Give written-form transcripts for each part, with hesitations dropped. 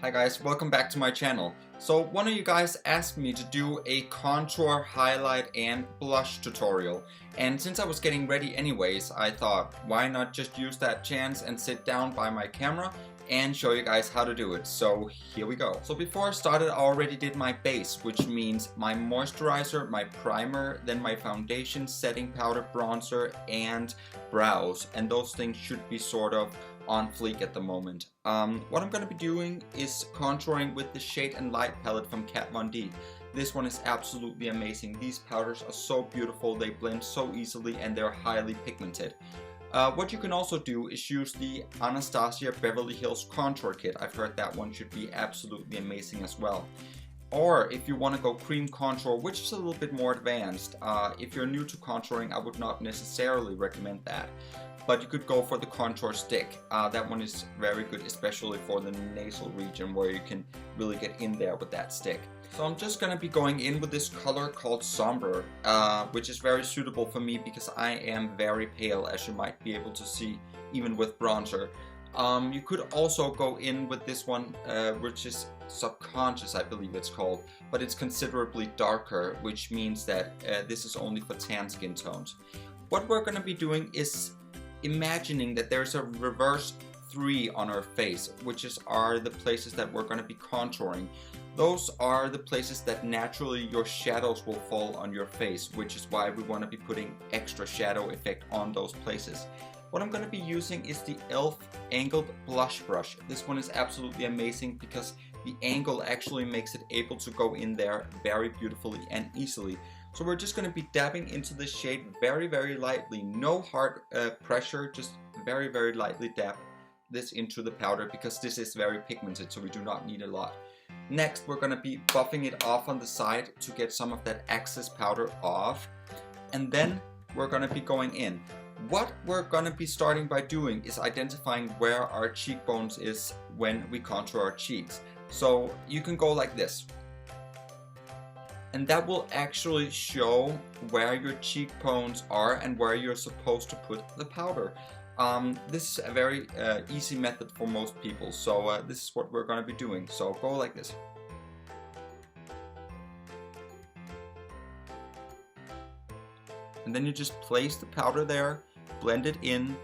Hi guys, welcome back to my channel. So one of you guys asked me to do a contour, highlight and blush tutorial, and since I was getting ready anyways, I thought why not just use that chance and sit down by my camera and show you guys how to do it. So here we go. So before I started, I already did my base, which means my moisturizer, my primer, then my foundation, setting powder, bronzer and brows, and those things should be sort of on fleek at the moment. What I'm going to be doing is contouring with the Shade and Light palette from Kat Von D. This one is absolutely amazing. These powders are so beautiful, they blend so easily and they're highly pigmented. What you can also do is use the Anastacia Beverly Hills Contour Kit. I've heard that one should be absolutely amazing as well. Or if you want to go cream contour, which is a little bit more advanced, if you're new to contouring, I would not necessarily recommend that. But you could go for the contour stick. That one is very good, especially for the nasal region where you can really get in there with that stick. So I'm just going to be going in with this color called Sombre, which is very suitable for me because I am very pale, as you might be able to see even with bronzer. You could also go in with this one, which is Subconscious, I believe it's called, but it's considerably darker, which means that this is only for tan skin tones. What we're going to be doing is imagining that there's a reverse 3 on our face, which are the places that we're going to be contouring. Those are the places that naturally your shadows will fall on your face, which is why we want to be putting extra shadow effect on those places. What I'm going to be using is the e.l.f. Angled Blush Brush. This one is absolutely amazing because the angle actually makes it able to go in there very beautifully and easily. So we're just going to be dabbing into the shade very, very lightly. No hard pressure, just very, very lightly dab this into the powder because this is very pigmented, so we do not need a lot. Next, we're going to be buffing it off on the side to get some of that excess powder off. And then we're going to be going in. What we're going to be starting by doing is identifying where our cheekbones is when we contour our cheeks. So you can go like this. And that will actually show where your cheekbones are and where you're supposed to put the powder. This is a very easy method for most people, so this is what we're going to be doing. So go like this. And then you just place the powder there, blend it in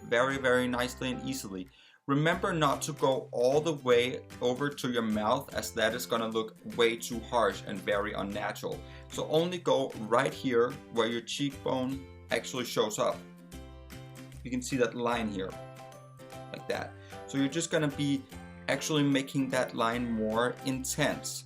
very, very nicely and easily. Remember not to go all the way over to your mouth, as that is going to look way too harsh and very unnatural. So only go right here where your cheekbone actually shows up. You can see that line here, like that. So you're just going to be actually making that line more intense.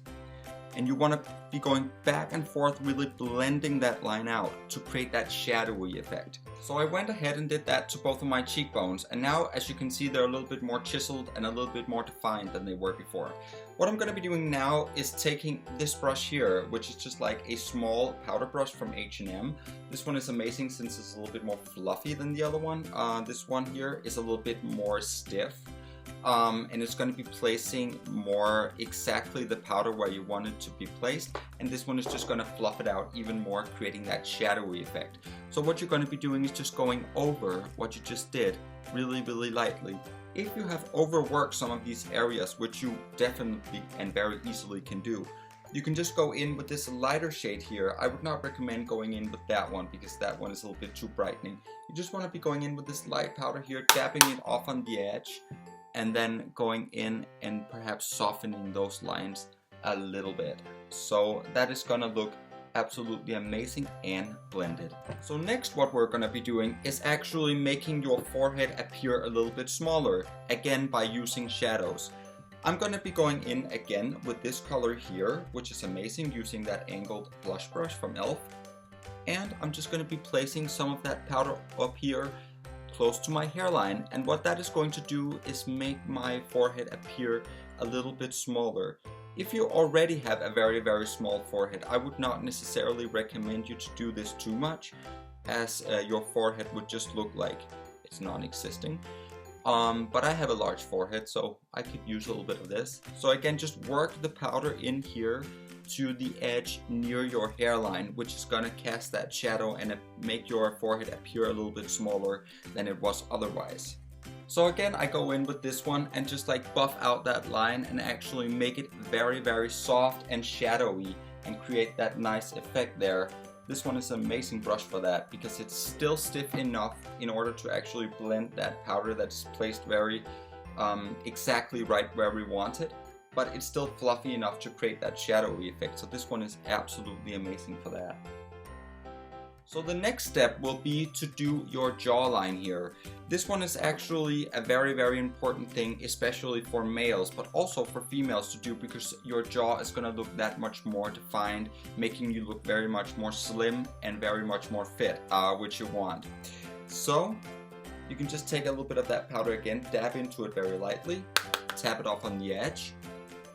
And you want to be going back and forth, really blending that line out to create that shadowy effect. So I went ahead and did that to both of my cheekbones, and now as you can see they're a little bit more chiseled and a little bit more defined than they were before. What I'm going to be doing now is taking this brush here, which is just like a small powder brush from H&M. This one is amazing since it's a little bit more fluffy than the other one. This one here is a little bit more stiff. And it's going to be placing more exactly the powder where you want it to be placed, and this one is just going to fluff it out even more, creating that shadowy effect. So what you're going to be doing is just going over what you just did really, really lightly. If you have overworked some of these areas, which you definitely and very easily can do, you can just go in with this lighter shade here. I would not recommend going in with that one because that one is a little bit too brightening. You just want to be going in with this light powder here, dabbing it off on the edge, and then going in and perhaps softening those lines a little bit. So that is gonna look absolutely amazing and blended. So next what we're gonna be doing is actually making your forehead appear a little bit smaller, again by using shadows. I'm gonna be going in again with this color here, which is amazing, using that angled blush brush from e.l.f. And I'm just gonna be placing some of that powder up here close to my hairline, and what that is going to do is make my forehead appear a little bit smaller. If you already have a very, very small forehead, I would not necessarily recommend you to do this too much, as your forehead would just look like it's non-existing. But I have a large forehead, so I could use a little bit of this. So again, just work the powder in here to the edge near your hairline, which is gonna cast that shadow and make your forehead appear a little bit smaller than it was otherwise. So again, I go in with this one and just like buff out that line and actually make it very, very soft and shadowy and create that nice effect there. This one is an amazing brush for that because it's still stiff enough in order to actually blend that powder that's placed very exactly right where we want it, but it's still fluffy enough to create that shadowy effect. So this one is absolutely amazing for that. So the next step will be to do your jawline here. This one is actually a very, very important thing, especially for males, but also for females to do, because your jaw is going to look that much more defined, making you look very much more slim and very much more fit, which you want. So you can just take a little bit of that powder again, dab into it very lightly, tap it off on the edge,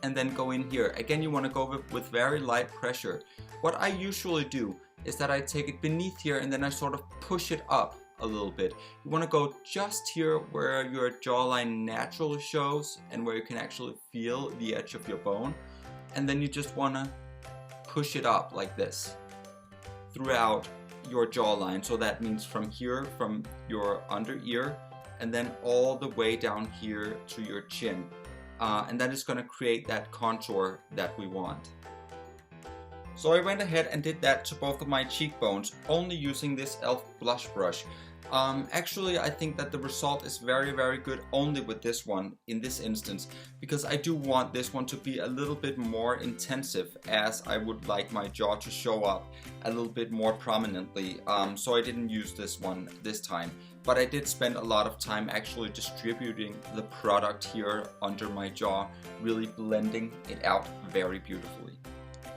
and then go in here. Again, you want to go with very light pressure. What I usually do is that I take it beneath here and then I sort of push it up a little bit. You want to go just here where your jawline naturally shows and where you can actually feel the edge of your bone, and then you just want to push it up like this throughout your jawline. So that means from here, from your under ear, and then all the way down here to your chin, and that is going to create that contour that we want. So I went ahead and did that to both of my cheekbones, only using this e.l.f. blush brush. Actually, I think that the result is very, very good only with this one in this instance, because I do want this one to be a little bit more intensive, as I would like my jaw to show up a little bit more prominently. So I didn't use this one this time, but I did spend a lot of time actually distributing the product here under my jaw, really blending it out very beautifully.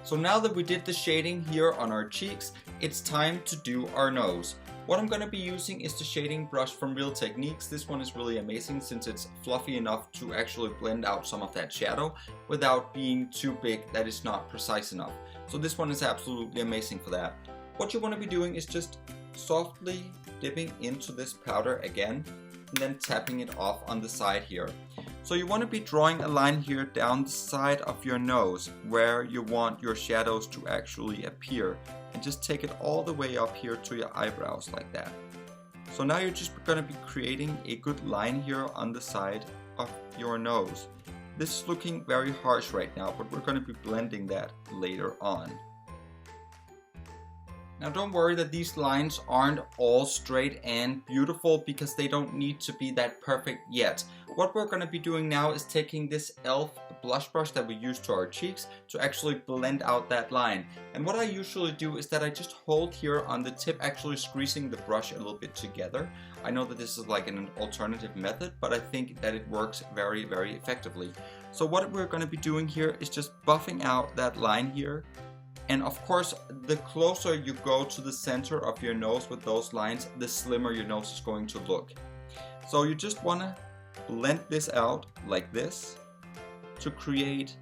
So now that we did the shading here on our cheeks, it's time to do our nose. What I'm going to be using is the shading brush from Real Techniques. This one is really amazing since it's fluffy enough to actually blend out some of that shadow without being too big that is not precise enough. So this one is absolutely amazing for that. What you want to be doing is just softly dipping into this powder again and then tapping it off on the side here. So you want to be drawing a line here down the side of your nose where you want your shadows to actually appear, and just take it all the way up here to your eyebrows like that. So now you're just going to be creating a good line here on the side of your nose. This is looking very harsh right now, but we're going to be blending that later on. Now don't worry that these lines aren't all straight and beautiful, because they don't need to be that perfect yet. What we're going to be doing now is taking this e.l.f. blush brush that we use to our cheeks to actually blend out that line. And what I usually do is that I just hold here on the tip, actually squeezing the brush a little bit together. I know that this is like an alternative method, but I think that it works very, very effectively. So what we're going to be doing here is just buffing out that line here. And of course, the closer you go to the center of your nose with those lines, the slimmer your nose is going to look. So you just want to blend this out like this to create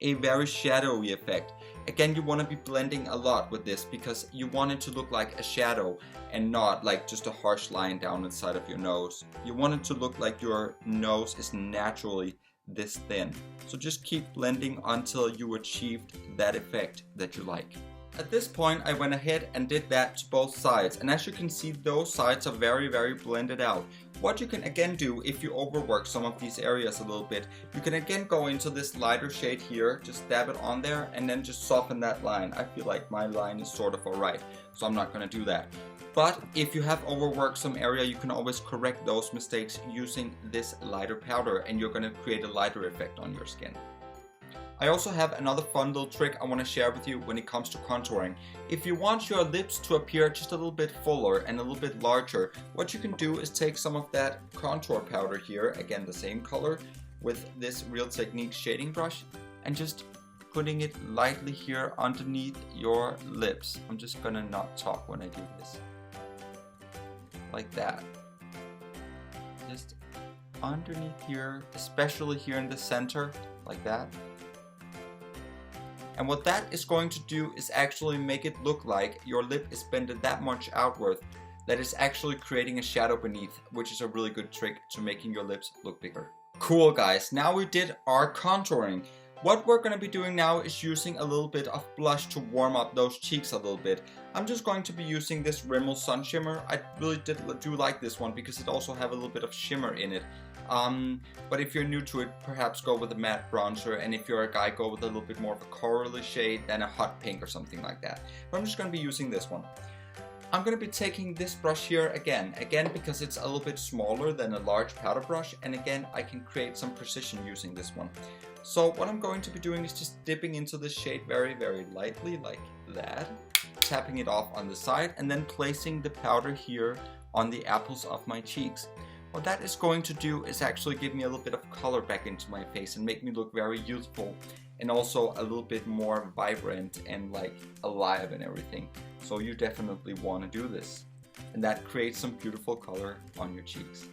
a very shadowy effect. Again, you want to be blending a lot with this because you want it to look like a shadow and not like just a harsh line down inside of your nose. You want it to look like your nose is naturally this thin. So just keep blending until you achieved that effect that you like. At this point, I went ahead and did that to both sides, and as you can see, those sides are very, very blended out. What you can again do if you overwork some of these areas a little bit, you can again go into this lighter shade here, just dab it on there, and then just soften that line. I feel like my line is sort of alright, so I'm not going to do that. But if you have overworked some area, you can always correct those mistakes using this lighter powder, and you're going to create a lighter effect on your skin. I also have another fun little trick I want to share with you when it comes to contouring. If you want your lips to appear just a little bit fuller and a little bit larger, what you can do is take some of that contour powder here, again the same color, with this Real Techniques shading brush, and just putting it lightly here underneath your lips. I'm just gonna not talk when I do this. Like that. Just underneath here, especially here in the center, like that. And what that is going to do is actually make it look like your lip is bended that much outward that is actually creating a shadow beneath, which is a really good trick to making your lips look bigger. Cool guys, now we did our contouring. What we're going to be doing now is using a little bit of blush to warm up those cheeks a little bit. I'm just going to be using this Rimmel Sun Shimmer. I really do like this one because it also have a little bit of shimmer in it. But if you're new to it, perhaps go with a matte bronzer, and if you're a guy, go with a little bit more of a corally shade than a hot pink or something like that. But I'm just going to be using this one. I'm going to be taking this brush here again because it's a little bit smaller than a large powder brush, and again I can create some precision using this one. So what I'm going to be doing is just dipping into the shade very, very lightly like that, tapping it off on the side, and then placing the powder here on the apples of my cheeks. What that is going to do is actually give me a little bit of color back into my face and make me look very youthful and also a little bit more vibrant and like alive and everything. So you definitely want to do this, and that creates some beautiful color on your cheeks.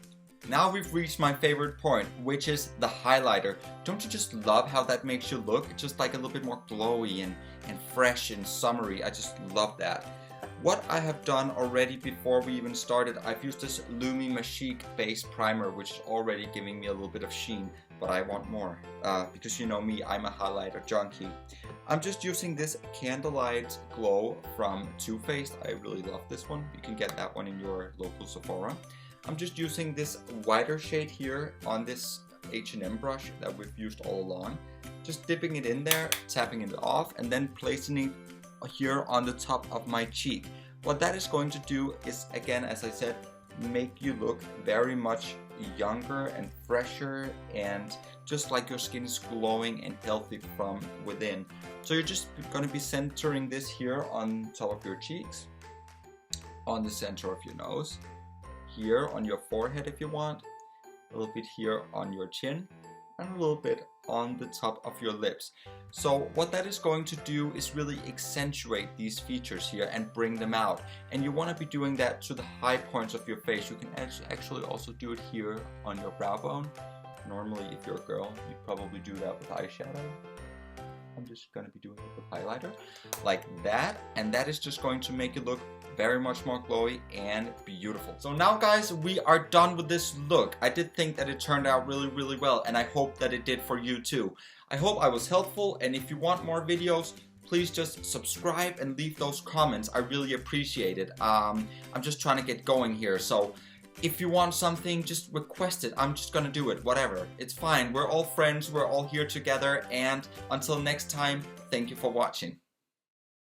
Now we've reached my favorite point, which is the highlighter. Don't you just love how that makes you look? Just like a little bit more glowy and fresh and summery. I just love that. What I have done already before we even started, I've used this Lumi Magique base primer, which is already giving me a little bit of sheen, but I want more, because you know me, I'm a highlighter junkie. I'm just using this Candlelight Glow from Too Faced. I really love this one. You can get that one in your local Sephora. I'm just using this whiter shade here on this H&M brush that we've used all along. Just dipping it in there, tapping it off, and then placing it here on the top of my cheek. What that is going to do is, again, as I said, make you look very much younger and fresher, and just like your skin is glowing and healthy from within. So you're just going to be centering this here on top of your cheeks, on the center of your nose, here on your forehead if you want, a little bit here on your chin, and a little bit on the top of your lips. So what that is going to do is really accentuate these features here and bring them out. And you want to be doing that to the high points of your face. You can actually also do it here on your brow bone. Normally, if you're a girl, you probably do that with eyeshadow. I'm just going to be doing it with highlighter like that, and that is just going to make it look very much more glowy and beautiful. So now guys, we are done with this look. I did think that it turned out really, really well, and I hope that it did for you too. I hope I was helpful, and if you want more videos, please just subscribe and leave those comments. I really appreciate it. I'm just trying to get going here, so if you want something, just request it. I'm just gonna do it, whatever. It's fine, we're all friends, we're all here together, and until next time, thank you for watching.